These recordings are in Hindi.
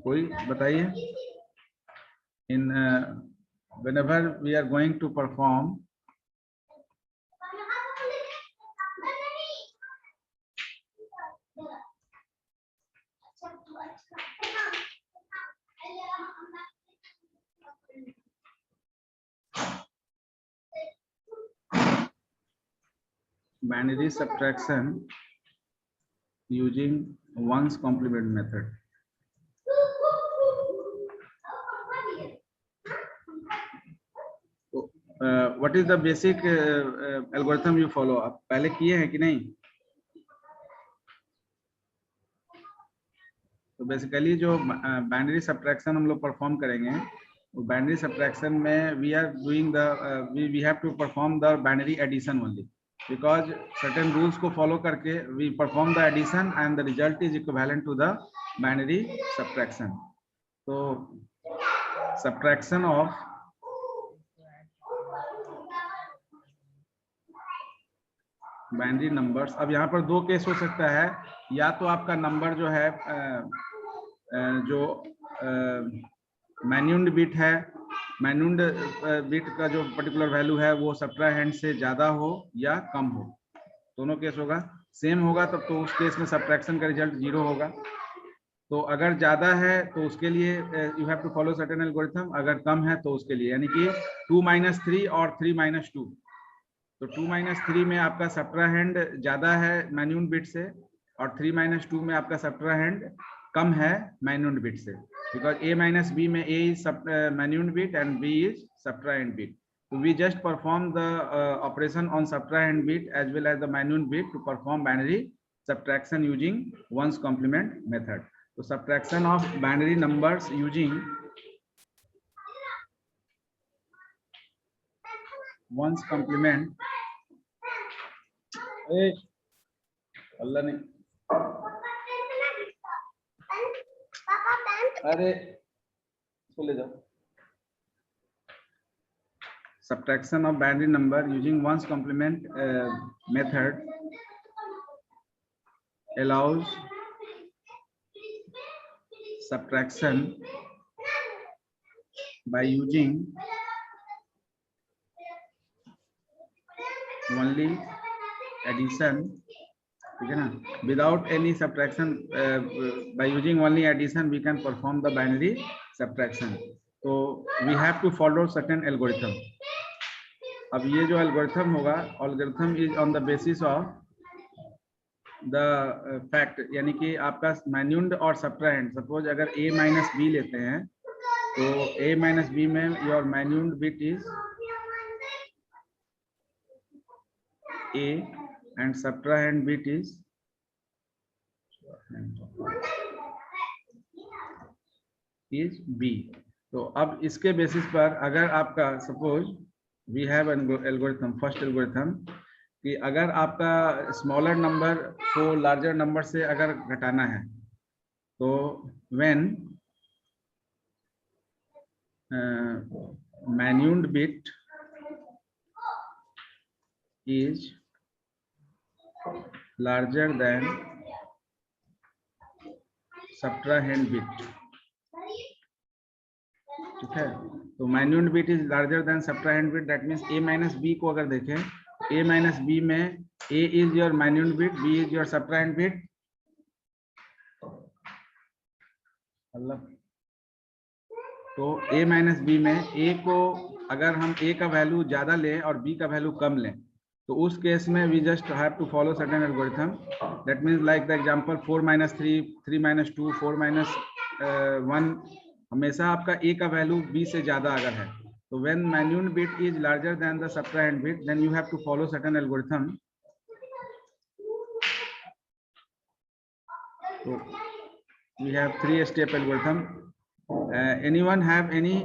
कोई बताइए। इन whenever we are going to perform binary subtraction using ones complement method. What is the basic algorithm you follow? आप पहले किए हैं कि नहीं? तो बेसिकली जो बाइनरी सब्ट्रैक्शन हम लोग परफॉर्म करेंगे, वो बाइनरी सब्ट्रैक्शन में we are doing the we have to perform the binary addition only, because certain rules को फॉलो करके we perform the addition and the result is equivalent to the binary subtraction. तो सब्ट्रैक्शन ऑफ बाइनरी नंबर्स, अब यहाँ पर दो केस हो सकता है. या तो आपका नंबर जो है जो मैन्यून्ड बिट है, मैन्यून्ड बिट का जो पर्टिकुलर वैल्यू है वो सब्ट्राहेंड से ज्यादा हो या कम हो, दोनों केस होगा. सेम होगा तब तो उस केस में सब्ट्रैक्शन का रिजल्ट 0 होगा. तो अगर ज्यादा है तो उसके लिए you have to follow certain algorithm, अगर कम है तो उसके लिए, यानी कि 2 - 3 और 3 - 2. तो 2 - 3 में आपका सब्ट्राहेंड ज्यादा है मैन्यून्ड बिट से, और 3 - 2 में आपका सब्ट्राहेंड कम है मैन्यून्ड बिट से, बिकॉज a - b में a is minuend bit and b is subtrahend bit. So we just perform the operation on subtrahend bit as well as the मैन्यून्ड bit to perform binary subtraction using ones complement method. So subtraction of binary numbers using ones complement. अल्लाह ने अरे इसको ले जाओ. Subtraction of binary number using ones complement method allows subtraction by using only addition, ठीक है ना. Without any subtraction, by using only addition we can perform the binary subtraction. So we have to follow certain algorithm. अब ये जो algorithm होगा, algorithm is on the basis of the fact, यानी कि आपका मैन्यून्ड और सब्ट्राहेंड, सपोज अगर a - b लेते हैं तो a - b में your minuend bit is a and subtrahend bit is b. तो अब इसके बेसिस पर अगर आपका suppose we have algorithm, first algorithm, कि अगर आपका स्मॉलर नंबर को लार्जर नंबर से अगर घटाना है तो when minuend bit is larger than subtrahend bit, ठीक है. तो minuend bit is larger than subtrahend bit, that means a - b को अगर देखें, a - b में a is your minuend bit, b is your subtrahend bit. तो a - b में a को अगर हम a का वैल्यू ज्यादा लें और b का वैल्यू कम लें, तो उस केस में we just have to follow certain algorithm. That means like the example 4 - 3, 3 - 2, 4 - 1, हमेशा आपका a का वैल्यू b से ज्यादा अगर है, तो when minuend bit is larger than the subtrahend bit, then you have to follow certain algorithm. तो we have 3 step algorithm. Anyone have any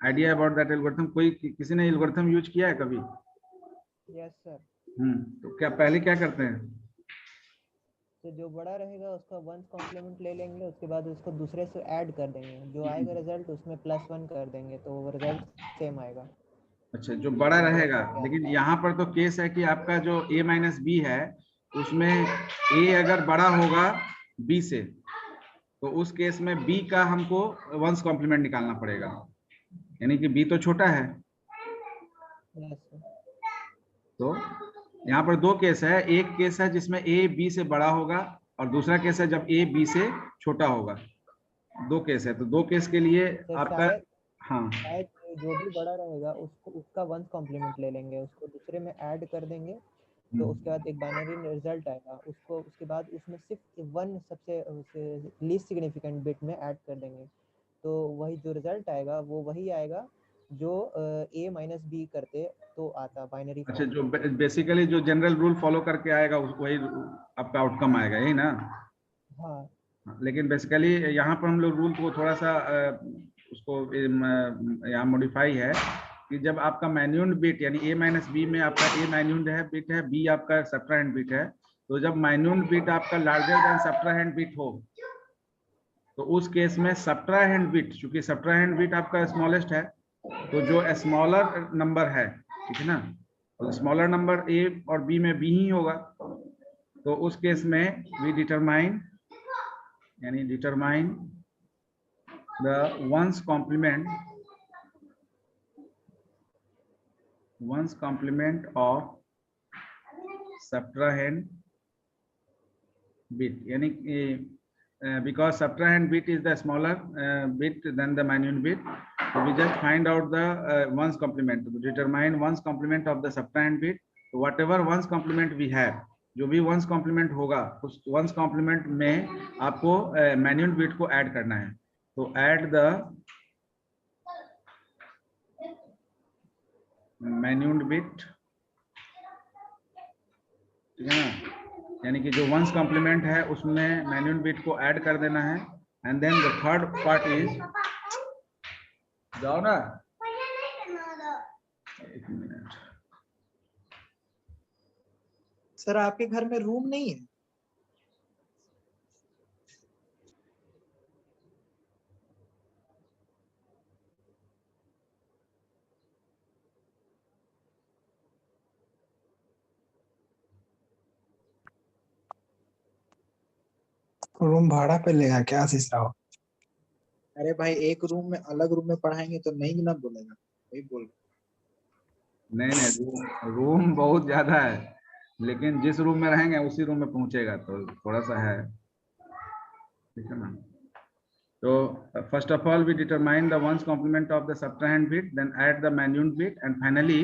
idea about that algorithm? कोई किसी ने एल्गोरिथम यूज किया है कभी? Yes sir. तो क्या पहले क्या करते हैं? तो जो बड़ा रहेगा उसका वंस कॉम्प्लीमेंट ले लेंगे, उसके बाद उसको दूसरे से ऐड कर देंगे, जो आएगा रिजल्ट उसमें +1 कर देंगे तो वो रिजल्ट सेम आएगा. अच्छा, जो बड़ा रहेगा. लेकिन यहाँ पर तो केस है कि आपका जो a - b है उसमें a अगर बड़ा होगा b से, तो उस केस में बी का हमको वंस कॉम्प्लीमेंट निकालना पड़ेगा, यानी कि बी तो छोटा है। Yes, sir. तो यहाँ पर दो केस है, एक केस है जिसमें ए बी से बड़ा होगा और दूसरा केस है जब ए बी से छोटा होगा। दो केस है, तो दो केस के लिए तो आपका हाँ शायद जो भी बड़ा रहेगा उसको उसका वंस कॉम्प्लीमेंट ले लेंगे, उसको दूसरे में ऐड कर देंगे, तो उसके बाद एक बाइनरी रिजल्ट आएगा, उसको उसके बाद उसमें सिर्फ वन सबसे लीस्ट सिग्निफिकेंट बिट में ऐड कर देंगे, तो वही जो रिजल्ट आएगा वो वही आएगा जो a माइनस बी करते तो आता बाइनरी। अच्छा, जो बेसिकली जो जनरल रूल फॉलो करके आएगा वही आपका आउटकम आएगा, यही ना? हाँ, लेकिन बेसिकली यहाँ पर हम लोग रूल को थोड़ा सा उसको यहाँ मॉडिफाई है कि जब आपका मैन्यून्ड बिट यानी a माइनस बी में आपका a मैन्यून्ड है बिट है, b आपका सब्ट्राहेंड बिट है, तो जब मैन्यून्ड बिट आपका लार्जर देन सब्ट्राहेंड बिट हो तो उस केस में सब्ट्राहेंड बिट, चूंकि सब्ट्राहेंड बिट आपका स्मॉलेस्ट है, तो जो स्मॉलर नंबर है, ठीक है ना, तो स्मॉलर नंबर a और b में b ही होगा, तो उस केस में वी डिटरमाइन यानी determine the once complement of subtrahend bit, यानी because subtrahend bit is the smaller bit than the manual bit, so we just find out the ones complement, to determine ones complement of the subtrahend bit, so whatever ones complement we have, जो भी ones complement होगा उस ones complement में आपको manual bit को ऐड करना है, तो add the manual bit, ठीक है ना, यानी कि जो वंस कॉम्प्लीमेंट है उसमें मैन्यूल बिट को ऐड कर देना है, and then the third part is, जाओ ना एक मिनट। सर आपके घर में रूम नहीं है? रूम भाड़ा पे लेगा क्या शीशा हो? अरे भाई एक रूम में अलग रूम में पढ़ाएंगे तो नहीं ना बोलेगा, वही बोल। नहीं, रूम बहुत ज्यादा है, लेकिन जिस रूम में रहेंगे उसी रूम में पहुंचेगा, तो थोड़ा सा है, ठीक है ना। तो first of all we determine the once complement of the subtrahend bit, then add the minuend bit, and finally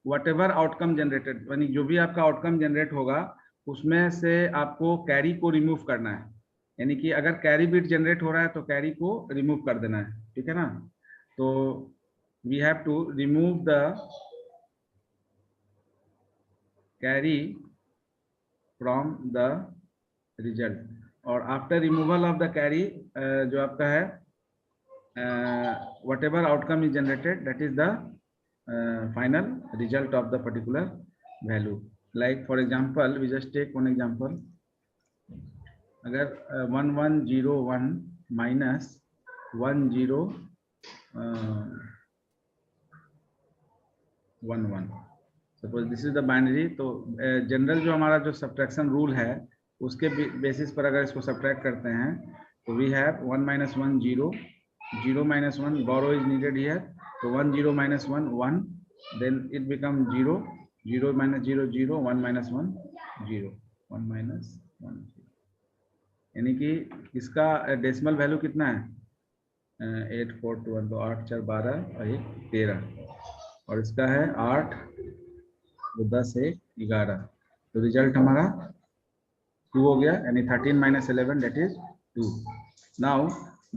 whatever outcome generated, यानी जो भी आपका आउटकम जनरेट होगा उसमें से आपको कैरी को रिमूव करना है, यानी कि अगर कैरी बिट जनरेट हो रहा है तो कैरी को रिमूव कर देना है, ठीक है ना। तो we have to remove the carry from the result, और after removal of the carry जो आपका है whatever outcome is generated that is the final result of the particular value. Like for example, we just take one example. अगर 1101 minus 1011, suppose this is the binary, तो जनरल जो हमारा जो सब्ट्रैक्शन रूल है उसके बेसिस पर अगर इसको सब्ट्रैक्ट करते हैं तो we have 1 minus 1 0, 0 minus 1 borrow is needed here, so 1 0 minus 1 1, then it becomes 0, 0 minus 0 0, 1 minus 1 0, 1 minus 1 0, यानी कि इसका डेसिमल वैल्यू कितना है 8421, तो 8 4 12 और 1 13, और इसका है 8 तो 10 1 11, तो रिजल्ट हमारा 2 हो गया, यानी 13 minus 11 that is 2. Now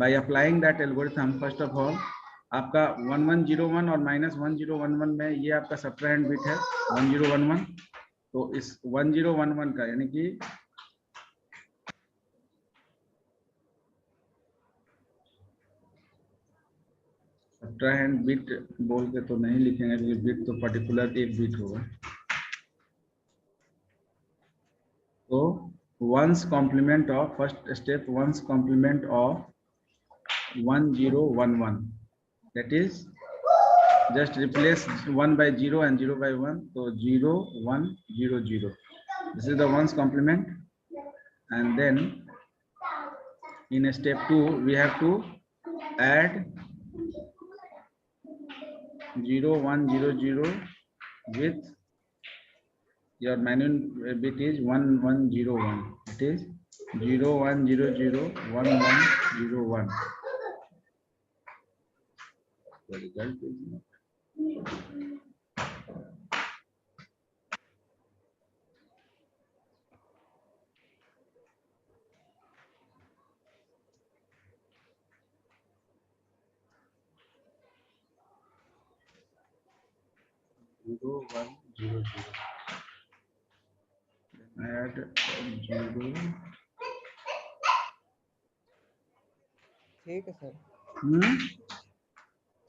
by applying that algorithm, first of all आपका 1101 और -1011 में ये आपका सब्ट्राहेंड बिट है 1011, तो इस 1011 का यानी कि सब्ट्राहेंड बिट बोल के तो नहीं लिखेंगे क्योंकि बिट तो पर्टिकुलर एक बिट होगा, तो one's complement of first step, one's complement of 1011, that is just replace 1 by 0 and 0 by 1, so 0 1 0 0, this is the ones complement, and then In step 2 we have to add 0 1 0 0 with your manual bit is 1 1 0 1. It is 0 1 0 0 1 1 0 1. The result is not. Zero one zero zero. Add 0. ठीक है सर,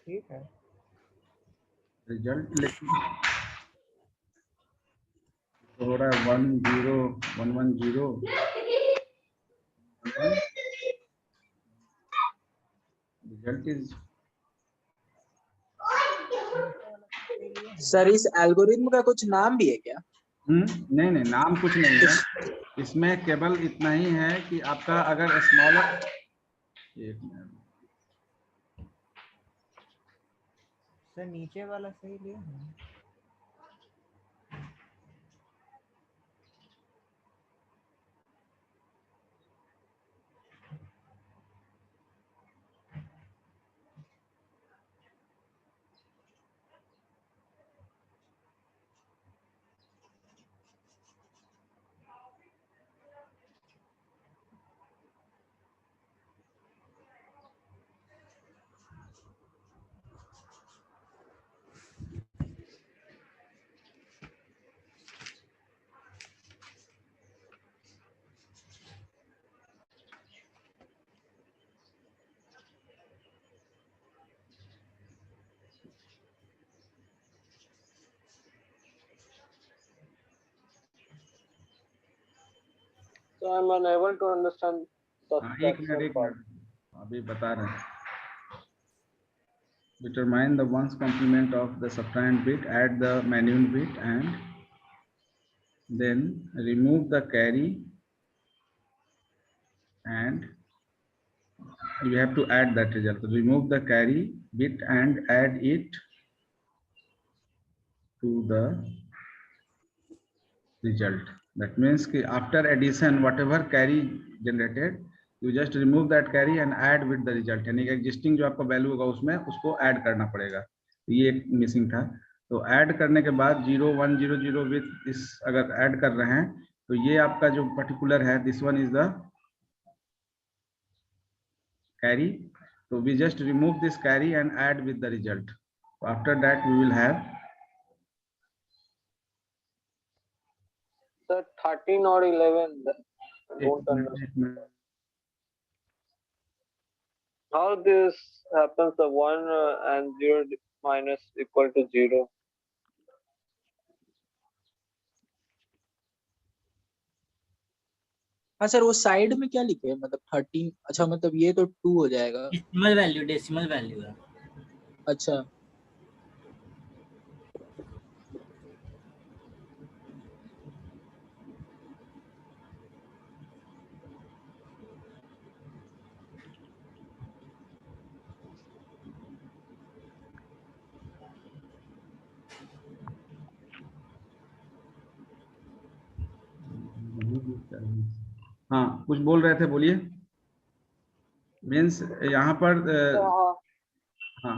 ठीक है। रिजल्ट लेकिन हो रहा है 1 0 1 1 0। रिजल्ट इज सर इस एल्गोरिथम का कुछ नाम भी है क्या? नहीं नहीं, नाम कुछ नहीं है इसमें, केवल इतना ही है कि आपका अगर स्मॉलर, एक मिनट सर नीचे वाला सही लिया है। So I'm unable to understand the एक मिनट अभी बता रहे हैं। Determine the ones complement of the subtrahend bit, add the manual bit and then remove the carry, and you have to add that result. Remove the carry bit and add it to the result. That means कि after addition whatever carry generated, you just remove that carry and add with the result. यानी कि existing जो आपका वैल्यू होगा उसमें उसको ऐड करना पड़ेगा। ये एक मिसिंग था। तो ऐड करने के बाद 0 1 0 0 विथ इस अगर ऐड कर रहे हैं तो ये आपका जो पर्टिकुलर है, this one is the carry. So we just remove this carry and add with the result. So after that we will have Sir, 13 or 11. I don't understand. How this happens? The 1 and 0 minus equal to 0. हाँ सर, वो साइड में क्या लिखे है? मतलब 13, अच्छा मतलब ये तो 2 हो जाएगा। डेसिमल वैल्यू है। अच्छा हाँ, कुछ बोल रहे थे, बोलिए। मीन्स यहाँ पर हाँ,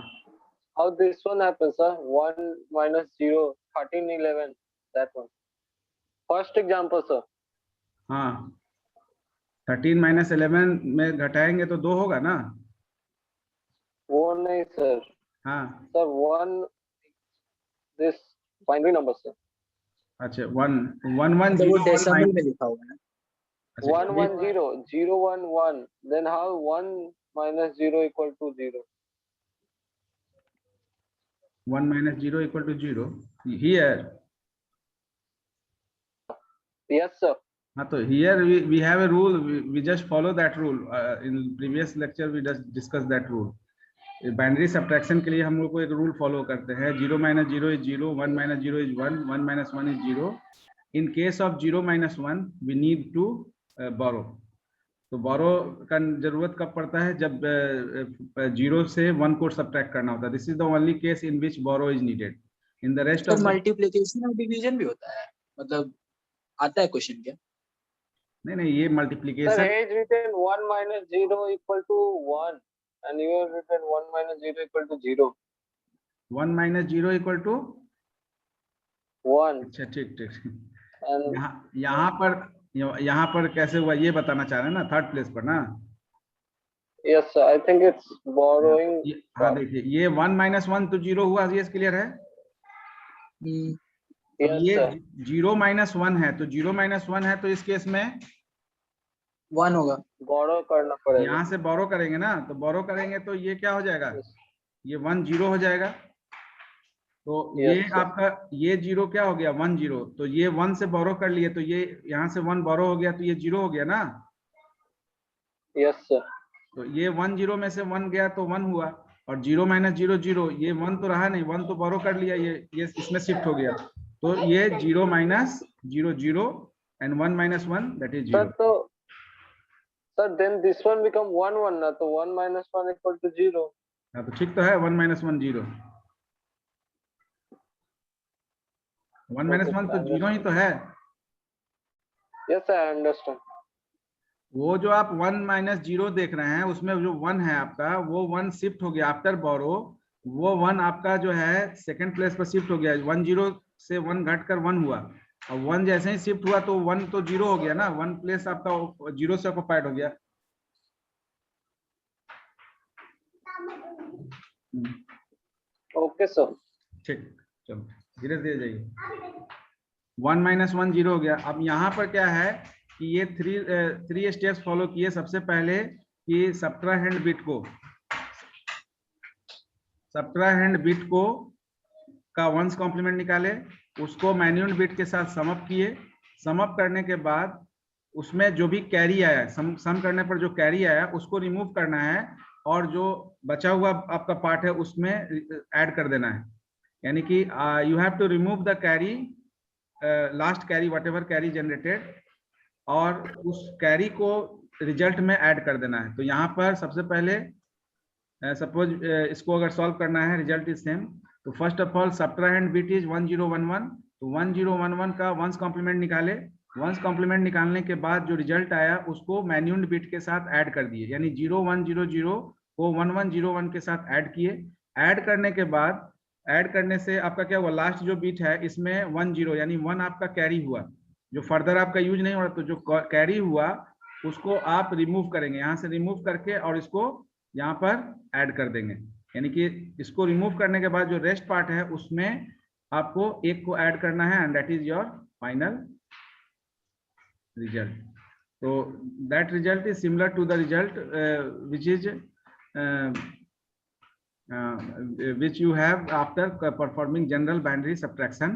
how this one happens, sir? 1 minus 0, 13, 11. That one. First example, sir. हाँ, 13 माइनस 11 में घटाएंगे तो 2 होगा ना? वो नहीं sir. हाँ Sir, 1 this binary number, sir. अच्छा, 1 1 1 तो वो 0 डेसिमल में लिखा हुआ है। 1 1 0 0 1 1. Then how 1 minus 0 equal to 0? 1 minus 0 equal to 0 here. Yes, sir. हाँ, तो here we have a rule, we just follow that rule. In previous lecture we just discussed that rule. Binary subtraction के लिए हम लोग को एक रूल फॉलो करते हैं, 0 minus 0 is 0, 1 minus 0 is 1, 1 minus 1 is 0. In case of 0 minus 1 we need to borrow. तो बोरो का जरूरत कब पड़ता है, जब 0 से 1 को सब्ट्रैक्ट करना होता है। This is the only case in which borrow is needed. In the rest तो ऑफ मल्टीप्लिकेशन और डिवीजन भी होता है, मतलब आता है क्वेश्चन क्या? नहीं ये Sir, multiplication, he is written 1 minus 0 equal to 1 and you have written 1 minus 0 equal to 0. 1 minus 0 equal to 1 अच्छा ठीक ठीक। and यहाँ पर कैसे हुआ ये बताना चाह रहे हैं ना, थर्ड प्लेस पर ना। yes sir, I think it's borrowing. हाँ देखिए ये 1 माइनस 1 तो 0 हुआ, ये क्लियर है। Yes ये sir. 0 माइनस 1 है, तो 0 माइनस 1 है तो इस केस में 1 होगा। Borrow करना पड़ेगा। यहाँ से बोरो करेंगे ना, तो बोरो करेंगे तो ये क्या हो जाएगा, ये 1 0 हो जाएगा। तो ये Yes, sir. आपका ये 0 क्या हो गया 1 0, तो ये 1 से बोरो कर लिए, तो ये यहाँ से 1 बोरो हो गया, तो ये 0 हो गया ना। Yes sir. तो ये 1 0 में से 1 गया तो 1 हुआ, और 0 माइनस 0 0, ये 1 तो रहा नहीं, 1 तो बोरो कर लिया, ये इसमें शिफ्ट हो गया, तो ये 0 minus 0 0 and 1 minus 1 that is 0। तो sir then this one become 1 1 ना, तो 1 minus 1 equal to 0. हाँ तो ठीक तो है, 1 माइनस 1 0, 1 माइनस 1 तो 0 ही तो है। Yes sir, I understand. वो जो आप 1 माइनस 0 देख रहे हैं उसमें जो 1 है आपका, वो 1 शिफ्ट हो गया आफ्टर बोरो, वो 1 आपका जो है सेकंड प्लेस पर शिफ्ट हो गया, 1 0 से 1 घटकर 1 हुआ, और 1 जैसे ही शिफ्ट हुआ तो 1 तो 0 हो गया ना, 1 प्लेस आपका 0 से ऑक्युपाइड हो गया। Okay sir. ठीक, चलो धीरे धीरे जाइए। 1 माइनस 1 0 हो गया। अब यहाँ पर क्या है कि ये थ्री स्टेप्स फॉलो किए। सबसे पहले कि सब्ट्राहेंड बिट को का वंस कॉम्प्लीमेंट निकाले, उसको मैन्यूएंड बिट के साथ सम अप किए। सम अप करने के बाद उसमें जो भी कैरी आया, सम करने पर जो कैरी आया उसको रिमूव करना है, और जो बचा हुआ आपका पार्ट है उसमें ऐड कर देना है। यानी कि you have to remove the carry, last carry whatever carry generated, और उस कैरी को रिजल्ट में ऐड कर देना है। तो यहाँ पर सबसे पहले सपोज इसको अगर सॉल्व करना है, रिजल्ट इज सेम, तो first of all subtrahend bit is 1011, तो 1011 का वंस कॉम्प्लीमेंट निकाले। वंस कॉम्प्लीमेंट निकालने के बाद जो रिजल्ट आया उसको मैन्यूएंड बिट के साथ ऐड कर दिए, यानी 0100 को 1101 के साथ ऐड किए। ऐड करने के बाद, ऐड करने से आपका क्या हुआ, लास्ट जो बिट है इसमें 10 यानी 1 आपका कैरी हुआ, जो फर्दर आपका यूज नहीं हो रहा, तो जो कैरी हुआ उसको आप रिमूव करेंगे, यहाँ से रिमूव करके और इसको यहाँ पर ऐड कर देंगे। यानी कि इसको रिमूव करने के बाद जो रेस्ट पार्ट है उसमें आपको एक को ऐड करना है, and that is your final result. तो that result is similar to the result which you have after performing general binary subtraction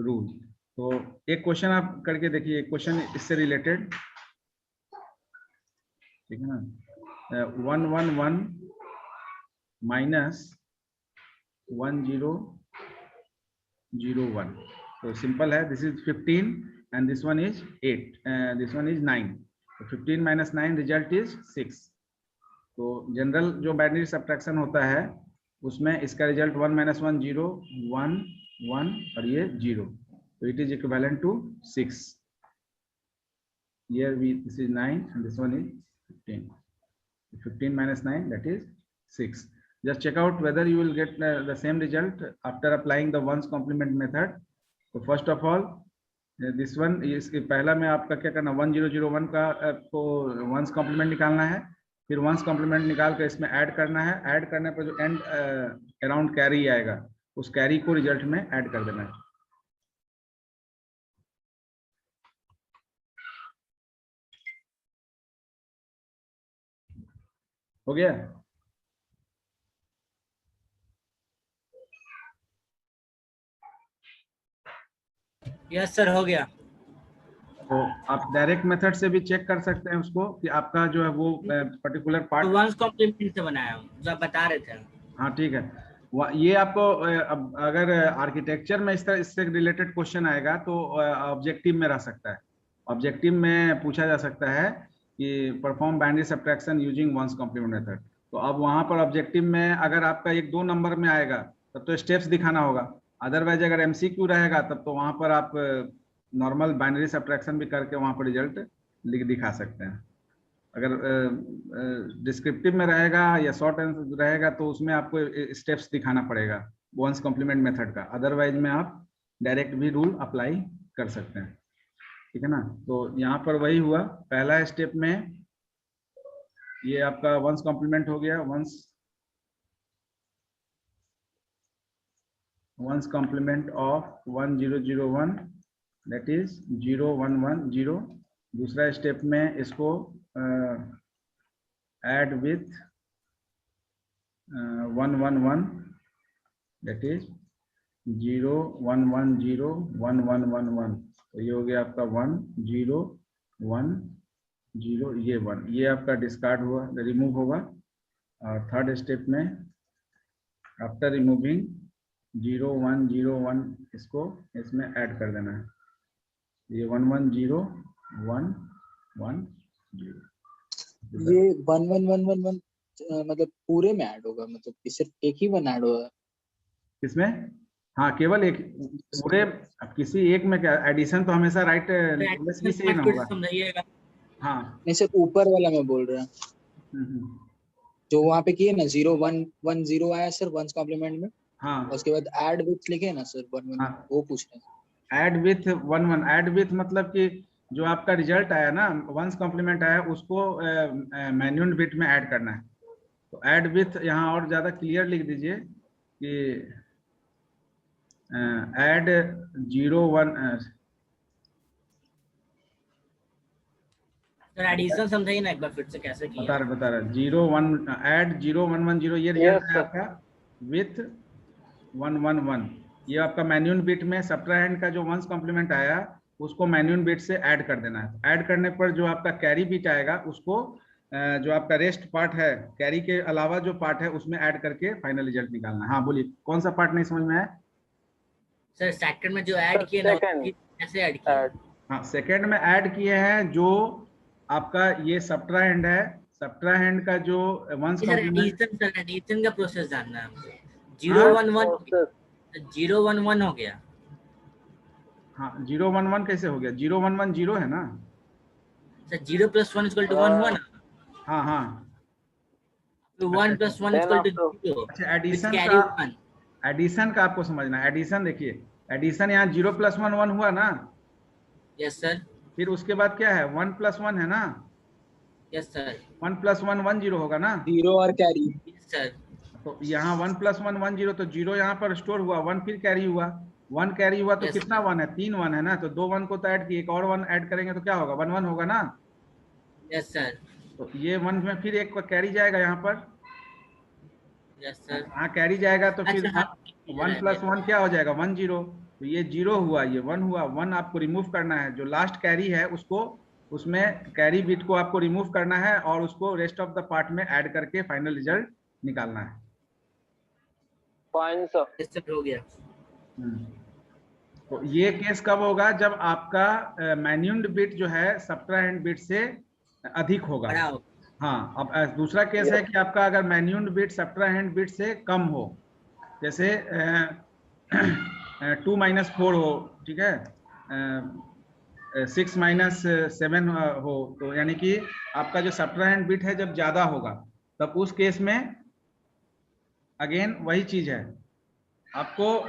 rule। तो एक क्वेश्चन आप करके देखिए, एक क्वेश्चन इससे रिलेटेड, ठीक है ना। 111 माइनस 1001, तो सिंपल है, this is 15 and this one is 8, this one is 9, तो 15 माइनस 9 रिजल्ट इज 6। तो जनरल जो बाइनरी सब्ट्रैक्शन होता है उसमें इसका रिजल्ट 1 माइनस 1 0 1 1 और ये 0, तो it is equivalent to 6। Here this is 9 and this one is 15. 15 minus 9, that is 6. Just check out whether you will get the same result after applying the ones complement method. So first of all, this one इसके पहला में आपका क्या करना, 1001 का को ones complement निकालना है, फिर वंस कॉम्प्लीमेंट निकाल कर इसमें ऐड करना है। ऐड करने पर जो एंड अराउंड कैरी आएगा उस कैरी को रिजल्ट में ऐड कर देना है। हो गया? यस सर, हो गया। तो आप डायरेक्ट मेथड से भी चेक कर सकते हैं उसको कि आपका जो है वो पर्टिकुलर पार्ट वंस कॉम्प्लीमेंट से बनाया हूँ, जो आप बता रहे थे। हाँ ठीक है। ये आपको अब अगर आर्किटेक्चर में इस तरह इससे रिलेटेड क्वेश्चन आएगा तो ऑब्जेक्टिव में रह सकता है। ऑब्जेक्टिव में पूछा जा सकता है कि perform binary subtraction using one's complement method. तो अब वहां पर ऑब्जेक्टिव में अगर आपका 1-2 नंबर में आएगा तब तो स्टेप्स दिखाना होगा, अदरवाइज अगर एमसीक्यू रहेगा तब तो वहां पर आप नॉर्मल बाइनरी सब्ट्रैक्शन भी करके वहां पर रिजल्ट दिखा सकते हैं। अगर डिस्क्रिप्टिव में रहेगा या शॉर्ट आंसर रहेगा तो उसमें आपको स्टेप्स दिखाना पड़ेगा वंस कॉम्प्लीमेंट मेथड का, अदरवाइज में आप डायरेक्ट भी रूल अप्लाई कर सकते हैं। ठीक है ना। तो यहाँ पर वही हुआ, पहला स्टेप में ये आपका वंस कॉम्प्लीमेंट हो गया, one's complement of 1001 that is 0110। दूसरा स्टेप में इसको ऐड विथ 111 दैट इज 01101111। तो ये हो गया आपका 1010, ये 1, ये आपका डिस्कार्ड हुआ, रिमूव होगा। और थर्ड स्टेप में आफ्टर रिमूविंग 0101 इसको इसमें ऐड कर देना है, ये 110110। ये 1111 मतलब पूरे में ऐड होगा, मतलब कि सिर्फ एक ही 1 ऐड होगा किसमें? हाँ केवल एक पूरे, अब किसी एक में क्या एडिशन तो हमेशा राइट की से ना होगा। समझाइएगा। हाँ नहीं सर, ऊपर वाला मैं बोल रहा हूँ जो वहाँ पे किए ना 0110 आया सर वंस कॉम्प्लीमेंट में, हाँ उसके बाद ऐड विथ लिखे ना सर 11, हाँ। वो पूछ रहे हैं। ऐड विथ 11, ऐड विथ मतलब कि जो आपका रिजल्ट आया ना वंस कॉम्प्लीमेंट आया उसको मैन्युअल बिट में ऐड करना है। तो ऐड विथ यहाँ और ज्यादा क्लियर लिख दीजिए कि ऐड 01 सर एडिशन समझाइए ना एक बार फिर से कैसे किया। बता रहा 01 ऐड 0110 ये रिजल्ट है आपका विथ 111। ये आपका मैन्युअल बिट में सब्ट्राहैंड का जो वंस कॉम्प्लीमेंट आया उसको मैन्युअल बिट से ऐड कर देना है। ऐड करने पर जो आपका कैरी बिट आएगा उसको जो आपका रेस्ट पार्ट है कैरी के अलावा जो पार्ट है उसमें ऐड करके फाइनल रिजल्ट निकालना है। हाँ बोलिए, कौन सा पार्ट नहीं समझ में आया? सर सेकंड में जो ऐड किए ना कैसे ऐड किए? हाँ सेकंड में ऐड किए हैं जो आपका ये सब्ट्राहैंड है, सब्ट्राहैंड का जो वंस कॉम्प्लीमेंट एडिशन का प्रोसेस जानना है हमको। 011 हो गया। हाँ 011 कैसे हो गया? 0110 है ना सर 0 + 1 = 1 हुआ ना। हाँ हाँ तो 1 + 1 = 0। अच्छा एडिशन Which का, carry 1। एडिशन का आपको समझना है। एडिशन देखिए, एडिशन यहाँ 0 + 1 1 हुआ ना। Yes sir. फिर उसके बाद क्या है 1 + 1 है ना। Yes sir. 1 + 1 1 0 होगा ना। 0 और कैरी। Yes sir. तो यहाँ 1 + 1 1 0, तो 0 यहाँ पर स्टोर हुआ, 1 फिर कैरी हुआ, 1 कैरी हुआ तो Yes, कितना 1 है? 3 1 है ना। तो 2 1 को तो ऐड किए, एक और 1 ऐड करेंगे तो क्या होगा? 1 1 होगा ना। Yes sir. तो ये 1 में फिर एक कैरी जाएगा यहाँ पर। Yes sir. हाँ कैरी जाएगा तो फिर अच्छा 1 + 1 क्या हो जाएगा? 1 0। तो ये 0 हुआ, ये 1 हुआ। 1 आपको रिमूव करना है, जो लास्ट कैरी है उसको, उसमें कैरी बिट को आपको रिमूव करना है और उसको रेस्ट ऑफ द पार्ट में ऐड करके फाइनल रिजल्ट निकालना है। Fine sir. यस सर हो गया। तो ये केस कब होगा? जब आपका मैन्युअल बिट जो है सब्ट्राहैंड बिट से अधिक होगा। बड़ा हो। हाँ अब दूसरा केस है कि आपका अगर मैन्युअल बिट सब्ट्राहैंड बिट से कम हो, जैसे 2 - 4 हो, ठीक है, 6 - 7 हो, तो यानी कि आपका जो सब्ट्राहैंड बिट है जब ज्यादा होगा तब उस केस में अगेन वही चीज है, आपको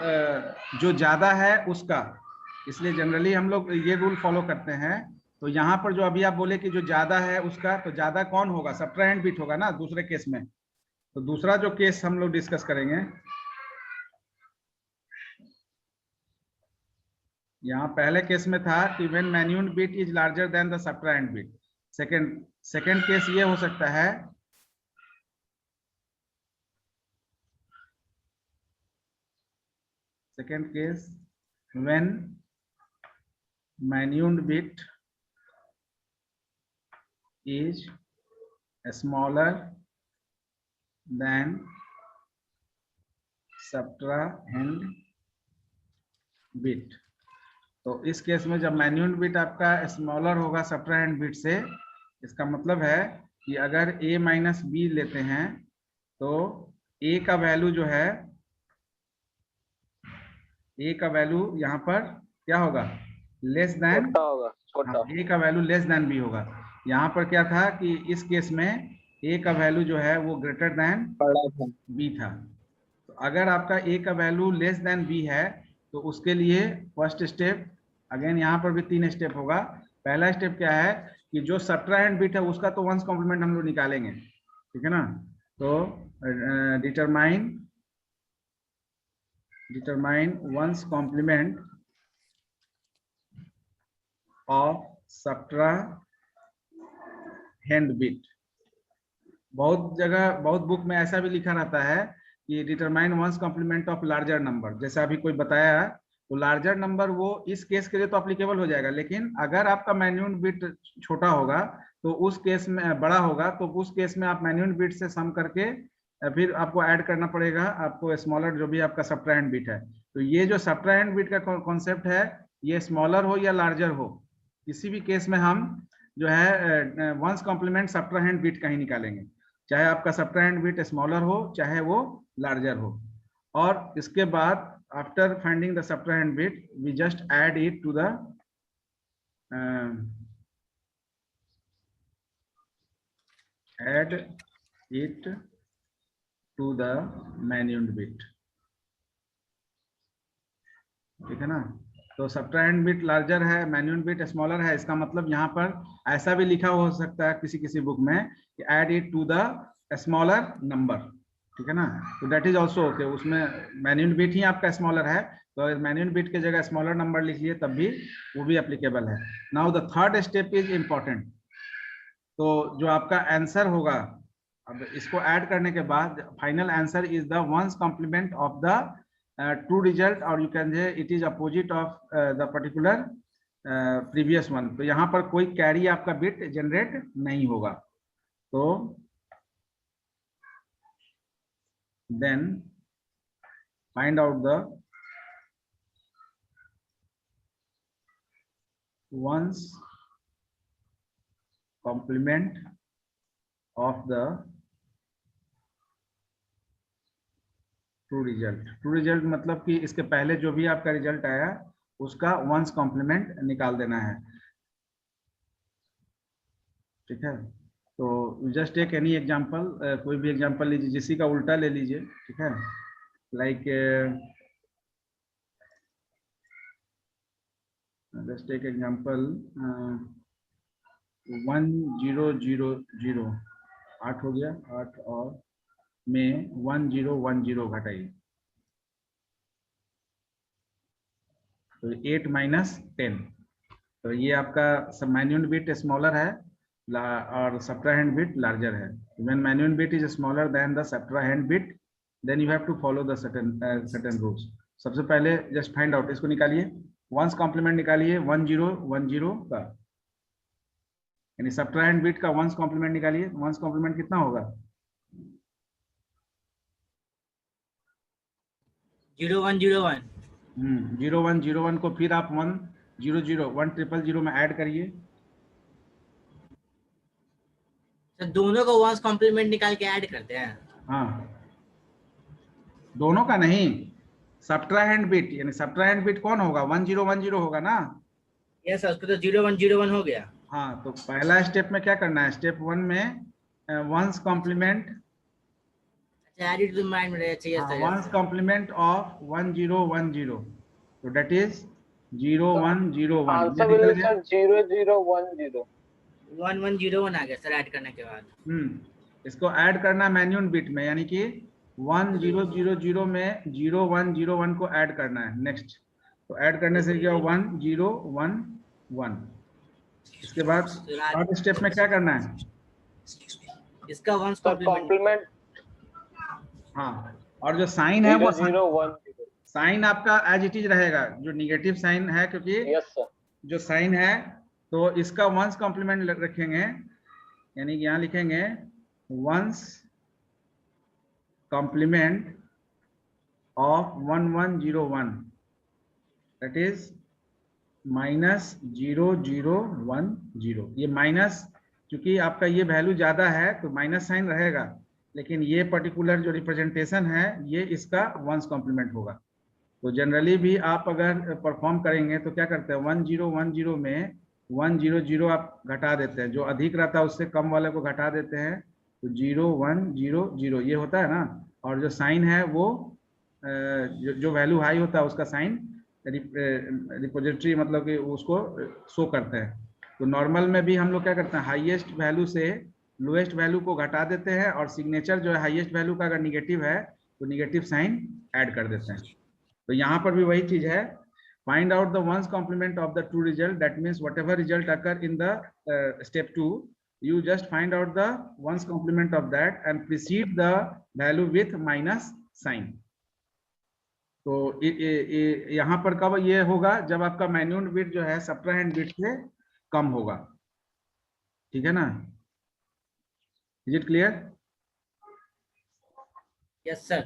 जो ज्यादा है उसका, इसलिए जनरली हम लोग ये रूल फॉलो करते हैं। तो यहाँ पर जो अभी आप बोले कि जो ज्यादा है उसका, तो ज्यादा कौन होगा? सब्ट्राहैंड बिट होगा ना दूसरे केस में। तो दूसरा जो केस हम लोग डिस्कस करेंगे, यहाँ पहले केस में था कि when manual bit is larger than the subtrahend bit. Second case ये हो सकता है, second case when manual bit is smaller than subtrahend bit। तो इस केस में जब मैन्युअल बिट आपका स्मॉलर होगा सब्ट्राहैंड बिट से, इसका मतलब है कि अगर a माइनस बी लेते हैं तो a का वैल्यू जो है, a का वैल्यू यहाँ पर क्या होगा, लेस देन, छोटा होगा, छोटा। a का वैल्यू लेस देन b होगा। यहाँ पर क्या था कि इस केस में a का वैल्यू जो है वो ग्रेटर देन बड़ा था। b था। तो अगर आपका a का वैल्यू लेस देन b है तो उसके लिए फर्स्ट स्टेप, अगेन यहाँ पर भी 3 स्टेप होगा। पहला स्टेप क्या है कि जो सब्ट्राहेंड बिट है उसका तो वंस कॉम्प्लीमेंट हम लोग निकालेंगे, ठीक है ना। तो determine once complement of subtrahend bit. बहुत जगह, बहुत बुक में ऐसा भी लिखा रहता है कि determine once complement of larger number, जैसा अभी कोई बताया है। तो लार्जर नंबर वो इस केस के लिए तो अप्लीकेबल हो जाएगा, लेकिन अगर आपका मैन्यून बिट छोटा होगा तो उस केस में, बड़ा होगा तो उस केस में आप मैन्यून बिट से सम करके फिर आपको ऐड करना पड़ेगा आपको स्मॉलर जो भी आपका सब्ट्राहेंड बिट है। तो ये जो सब्ट्राहेंड बिट का कॉन्सेप्ट है, ये स्मॉलर हो या लार्जर हो, किसी भी केस में हम जो है वंस कॉम्प्लीमेंट सब्ट्राहेंड बिट का ही निकालेंगे, चाहे आपका सब्ट्राहेंड बिट स्मॉलर हो चाहे वो लार्जर हो। और इसके बाद after finding the subtrahend bit we just add it to the add it to the minuend bit, ठीक है ना। तो सब्ट्राहेंड बिट लार्जर है, मैन्यून्ड बिट स्मॉलर है, इसका मतलब यहाँ पर ऐसा भी लिखा हो सकता है किसी किसी बुक में कि add it to the smaller number, ठीक है ना। तो दैट इज ऑल्सो ओके, उसमें मैन्यून्ड बिट ही आपका स्मॉलर है तो अगर मैन्यून्ड बिट की जगह स्मॉलर नंबर लिखिए तब भी वो भी एप्लीकेबल है। Now the third step is important. तो जो आपका आंसर होगा, अब इसको ऐड करने के बाद final answer is the once complement of the true result, और you can say it is opposite of the particular previous one. तो यहाँ पर कोई कैरी आपका बिट जनरेट नहीं होगा। तो then find out the once complement of the true result. True result मतलब कि इसके पहले जो भी आपका रिजल्ट आया उसका वंस कॉम्प्लीमेंट निकाल देना है, ठीक है। तो जस्ट टेक एनी एग्जांपल, कोई भी एग्जांपल लीजिए, जिसी का उल्टा ले लीजिए, ठीक है। लाइक जस्ट टेक एग्जांपल 1000, 8 हो गया, 8 और में 1010 घटाइए तो 8 माइनस 10। तो ये आपका सब मैन्यून्ड बिट स्मॉलर है और सब्ट्राहेंड बिट लार्जर है। When minuend bit is smaller than the subtrahend bit then you have to follow the certain rules. सबसे पहले जस्ट फाइंड आउट, इसको निकालिए, वंस कॉम्प्लीमेंट निकालिए 1010 का, यानी सब्ट्राहेंड बिट का वंस कॉम्प्लीमेंट निकालिए। वंस कॉम्प्लीमेंट कितना होगा? 0101। 0101 को फिर आप 100 1000 में ऐड करिए। तो दोनों को वंस कॉम्प्लीमेंट निकाल के ऐड करते हैं? हाँ, दोनों का नहीं, सब्ट्राहेंड बिट, यानी सब्ट्राहेंड बिट कौन होगा? 1010 होगा ना। यस सर, उसको तो 0101 हो गया। हाँ, तो पहला स्टेप में क्या करना है? स्टेप 1 में ones complement, add it to the mind में चाहिए सर। वंस कॉम्प्लीमेंट ऑफ 1010, तो that is 0101। Answer will be sir 0010। 1101 आ गया सर ऐड करने के बाद। इसको ऐड करना मैन्यून्ड बिट में, यानी कि 1000 में 0101 को ऐड करना है। नेक्स्ट, तो ऐड करने से क्या 1011। इसके बाद थर्ड स्टेप में क्या करना है? इसका वंस कॉम्प्लीमेंट, हाँ, और जो साइन है वो 0010। साइन आपका एज इट इज रहेगा, जो निगेटिव साइन है, क्योंकि यस सर, जो साइन है तो इसका वंस कॉम्प्लीमेंट रखेंगे, यानी यहाँ लिखेंगे ones complement of 1101, that is -0010। ये माइनस क्योंकि आपका ये वैल्यू ज्यादा है तो माइनस साइन रहेगा, लेकिन ये पर्टिकुलर जो रिप्रेजेंटेशन है ये इसका वंस कॉम्प्लीमेंट होगा। तो जनरली भी आप अगर परफॉर्म करेंगे तो क्या करते हैं, 1010 में 100 आप घटा देते हैं, जो अधिक रहता है उससे कम वाले को घटा देते हैं, तो 0100 ये होता है ना। और जो साइन है वो जो वैल्यू हाई होता है उसका साइन रिपोजिटरी मतलब कि उसको शो करते हैं। तो नॉर्मल में भी हम लोग क्या करते हैं, हाईएस्ट वैल्यू से लोएस्ट वैल्यू को घटा देते हैं, और सिग्नेचर जो है हाईएस्ट वैल्यू का अगर निगेटिव है तो निगेटिव साइन ऐड कर देते हैं। तो यहाँ पर भी वही चीज है, find out the once complement of the true result, that means whatever result occur in the step 2, you just find out the ones complement of that and precede the value with minus sign. तो यहाँ पर कब ये होगा, जब आपका मैन्यून बिट जो है सब्ट्राहेंड बिट से कम होगा। ठीक है ना, is it clear? Yes sir.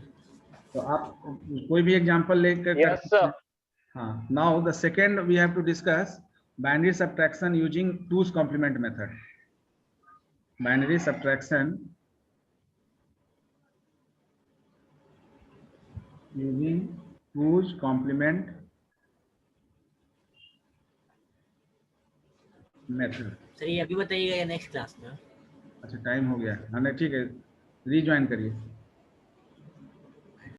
तो आप कोई भी एग्जांपल लेकर Yes, sir. हाँ, now the second we have to discuss binary subtraction using two's complement method. Binary subtraction using two's complement method. Sir ये अभी बताइएगा या नेक्स्ट क्लास में? अच्छा टाइम हो गया, हाँ ठीक है, रीज्वाइन करिए।